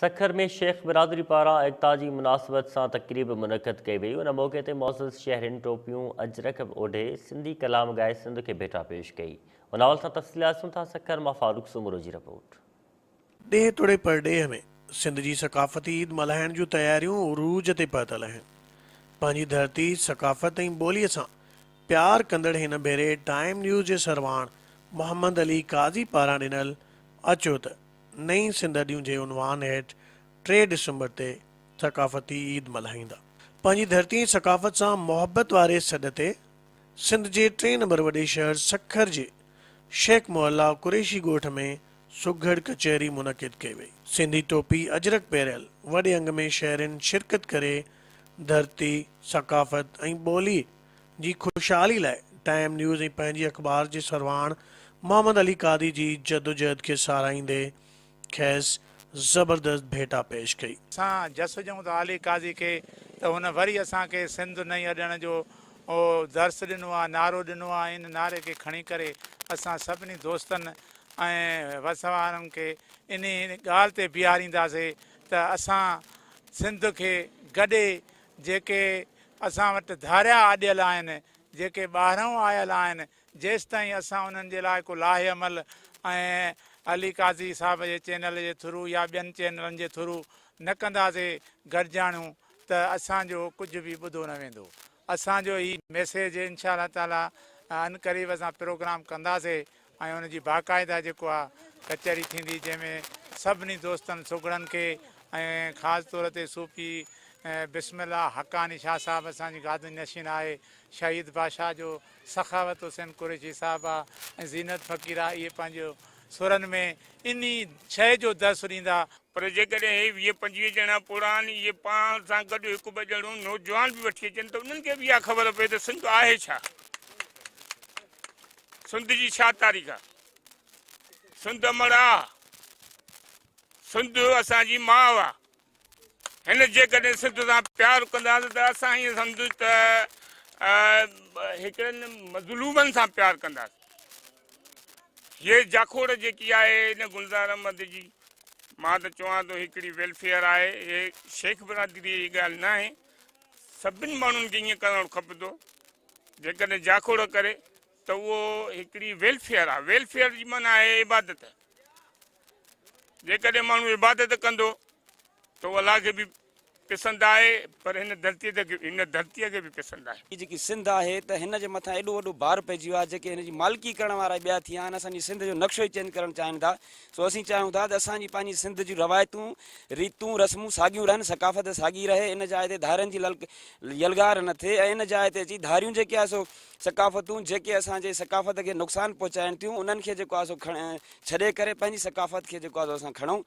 सखर में शेख बिरादरी पारा एकता की मुनासिबत से तकरीब मुनक़द कई वई। उन मौके ते मौज़ज़ शहरिन टोपियूं अजरक ओढ़े सिंधी कलाम गाए सिंध के भेटा पेश कई। उन हवाले से तफ़सीलात सुन था सखर मां फारूक सुमरो जी रिपोर्ट। ॾेह तुड़े परॾेह में सिंध जी सकाफ़ती ईद मल्हाइण जूं तयारियूं उरूज ते पहुतल आहिनि। पंहिंजी धरती सकाफ़त ऐं ॿोलीअ सां प्यार कंदड़ हिन भेरे टाइम न्यूज़ जे सरवाण मोहम्मद अली काज़ी पारां ॾिनल अचो त नई सिंध ॾियूं जे उनवान हेठि 3 डिसंबर ते सकाफ़ती ईद मल्हाईंदा। पंहिंजी धरती सकाफ़त सां मोहबत वारे सॾ ते सिंध जे 3 नंबर वॾे शहर सखर जे शेख मोहल्ला कुरैशी ॻोठ में सुघड़ कचहरी मुनक़िद कई वई। सिंधी टोपी अजरक पहिरियल वॾे अंग में शहरिन शिरकत करे धरती सकाफ़त ऐं ॿोली जी ख़ुशहाली लाइ टाइम न्यूज़ ऐं पंहिंजी अख़बार जे सरवाण मोहम्मद अली कादी जी जदोजहद खे साराहींदे खेसि ज़बरदस्त भेटा पेश कई। असां जस ॾियूं था अली काज़ी खे त हुन वरी असांखे सिंध नई अॾण जो दर्स ॾिनो आहे, नारो ॾिनो आहे। इन नारे खे खणी करे असां सभिनी दोस्तनि ऐं वसवारनि खे इन ॻाल्हि ते बीहारींदासीं त असां सिंध खे गॾे जेके असां वटि धारिया आॾियल आहिनि, जेके ॿाहिरां आयल आहिनि, जेसि ताईं असां उन्हनि जे लाइ को लाहे अमल ऐं अली काज़ी साहब जे चैनल जे थ्रू या ॿियनि चैनलनि जे थ्रू न कंदासीं गॾिजाणियूं त असांजो कुझु बि ॿुधो न वेंदो। असांजो ही मैसेज इंशा अल्लाह ताला अनक़रीब असां प्रोग्राम कंदासीं ऐं उनजी बाक़ाइदा जेको आहे कचहरी थींदी, जंहिंमें सभिनी दोस्तनि सुगड़नि खे ऐं ख़ासि तौर ते सूफ़ी बिस्मिल्लाह हक़ानी शाह साहब असांजी गादी नशीन आहे, शहीद बादशाह जो सखावत हुसैन कुरैशी साहब आहे ऐं ज़ीनत फ़क़ीर आहे। इहे पंहिंजो सुरनि में इन शइ जो दर्स ॾींदा। पर जेकॾहिं हे 20-25 ॼणा पुराण इहे पाण सां गॾु हिकु ॿ ॼणो नौजवान बि वठी अचनि त उन्हनि खे बि इहा ख़बर पए त सिंध आहे छा, सिंध जी छा तारीख़ आहे, सिंध अमर आहे, सिंध असांजी माउ आहे। हिन जेकॾहिं सिंध सां प्यारु कंदासीं त असां ईअं सम्झूं त हिकिड़नि मज़लूमनि सां प्यारु कंदासीं। ये जाखोड़ जेकी आहे हिन गुलज़ार अहमद जी, मां त चवां थो हिकिड़ी वेलफेयर आहे। हे शेख बिरादरी जी ॻाल्हि न आहे, सभिनि माण्हुनि खे ईअं करणु खपे थो। जेकॾहिं जाखोड़ करे त उहो हिकिड़ी वेलफेयर आहे। वेलफेयर जी माना आहे इबादत। जेकॾहिं माण्हू इबादत कंदो त उहो अलाह खे बि पसंदि आहे, पर हिन धरतीअ खे बि पसंदि आहे। जेकी सिंध आहे त हिन जे मथां एॾो वॾो भार पइजी वियो आहे। जेके हिन जी मालिकी करण वारा ॿिया थी विया आहिनि, असांजी सिंध जो नक्शो ई चेंज करणु चाहिनि था। सो असीं चाहियूं था त असांजी पंहिंजी सिंध जूं रवायतूं रीतूं रस्मूं साॻियूं रहनि, सकाफ़त साॻी रहे। इन जाइ ते धारियुनि जी यलगार न थिए ऐं इन जाइ ते अची धारियूं जेके आहे सो सकाफ़तूं जेके असांजे सकाफ़त खे नुक़सानु पहुचाइनि थियूं, उन्हनि खे जेको आहे सो छॾे करे पंहिंजी सकाफ़त खे जेको आहे सो असां खणूं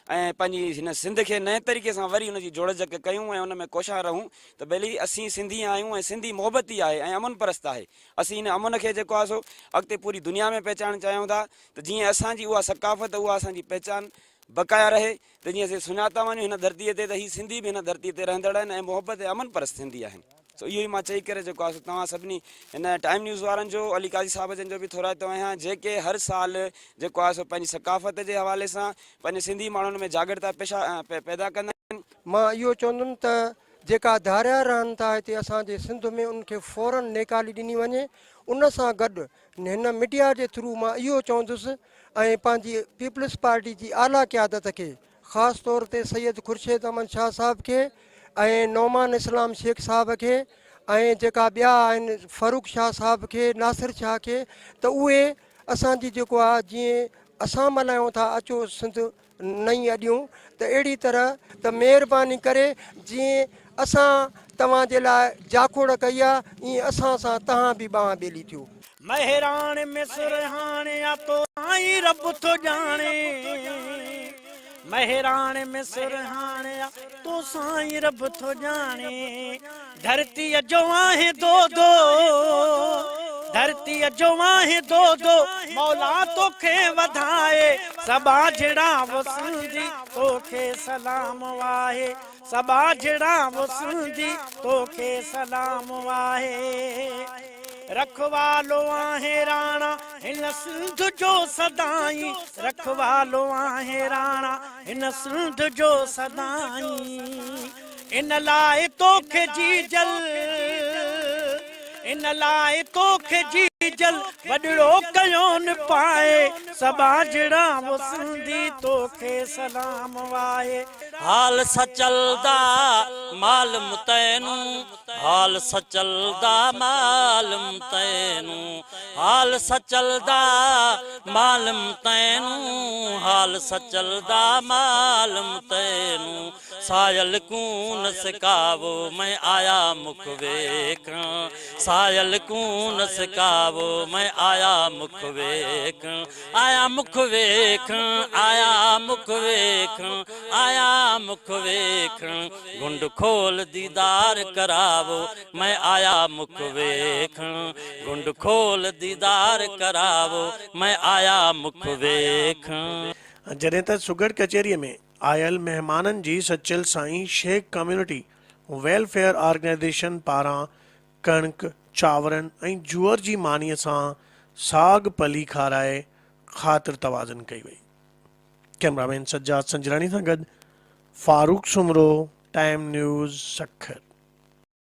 ऐं पंहिंजी हिन सिंध खे नए तरीक़े सां वरी उनजी जोड़जक कयूं ऐं उन में कोशिशा रहूं त भली असीं सिंधी आहियूं ऐं सिंधी मोहबती आहे ऐं अमन परस्त आहे। असीं हिन अमन खे जेको आहे सो अॻिते पूरी दुनिया में पहचानणु चाहियूं था त जीअं असांजी उहा सकाफ़त, उहा असांजी पहचान बक़ाया रहे, त जीअं असीं सुञाता वञूं हिन धरतीअ ते त हीअ सिंधी बि हिन धरतीअ ते रहंदड़ आहिनि ऐं मोहबत ऐं अमन परस्त सिंधी आहिनि। सो इहो ई मां चई करे जेको आहे सो तव्हां सभिनी हिन टाइम न्यूज़ वारनि जो, अली काज़ी साहब जन जो बि थोराईंदो आहियां, जेके हर साल जेको आहे सो पंहिंजी सकाफ़त जे हवाले सां पंहिंजे सिंधी माण्हुनि में जागृता पैदा कंदा आहिनि। मां इहो चवंदुमि त जेका धारिया रहनि था हिते असांजे सिंध में, उनखे फ़ौरन नेकाली ॾिनी वञे। उन सां गॾु हिन मीडिया जे थ्रू मां इहो चवंदुसि ऐं पंहिंजी पीपल्स पार्टी जी आला क़यादत खे, ख़ासि तौर ते सैयद खुर्शीद अहमद शाह साहब खे ऐं नौमान इस्लाम शेख साहब खे ऐं जेका ॿिया आहिनि फ़ारूक शाह साहब खे, नासिर शाह खे, त उहे असांजी जेको आहे जीअं असां मल्हायूं था अचो सिंध नई अॾियूं, त अहिड़ी तरह त महिरबानी करे जीअं असां तव्हांजे लाइ जाखोड़ कई आहे, ईअं असां सां तव्हां बि ॿांह ॿेली थियो। महिराण में सुरहाणे आ तो आई रब थो ॼाणे, महिराण में सुरहाणे आ तो साईं रब थो ॼाणे। धरतीअ जो आहे दो दो, धरतीअ जो आहे दो दो, मौला तोखे वधाए। सबा जड़ा वो सिंधी तोखे सलाम वाहे, सबा जड़ा वो सिंधी तोखे सलाम वाहे। रखवालो आहे राणा हिन सिंध जो सदाई रखवालो आहे राणा हिन सिंध जो सदाई इन लाइ तोखे जी जल इन लाइ तोखे जी जल वॾड़ो कयो न पाए सबा जड़ा वो सिंधी तोखे सलाम वाए हाल सचलदा मालूम तैनू हाल सचलदा मालूम तैनू हाल सचलदा मालूम तैनू हाल सचलदा मालूम तैनू सायल कून सिकावो मैं आया मुख वेखां सायल कून सिकावो मैं आया मुख वेखां आया मुख वेखां आया मुख वेखां आया मुख वेखां गुंड खोल दीदार करावो मैं आया मुख वेखां गुंड खोल दीदार करावो मैं आया मुख वेखां। जॾहिं त सुगढ़ कचहरीअ में आयल महिमाननि जी सचिल साईं शेख कम्युनिटी वेलफेयर ऑर्गेनाइजेशन पारां कणिक चांवरनि ऐं जूअर जी मानीअ सां साग पली खाराए ख़ातिर तवाज़न कई वई। कैमरामैन सज्जाद संजरानी सां गॾु फारूक सुमरो, टाइम न्यूज़, सखर।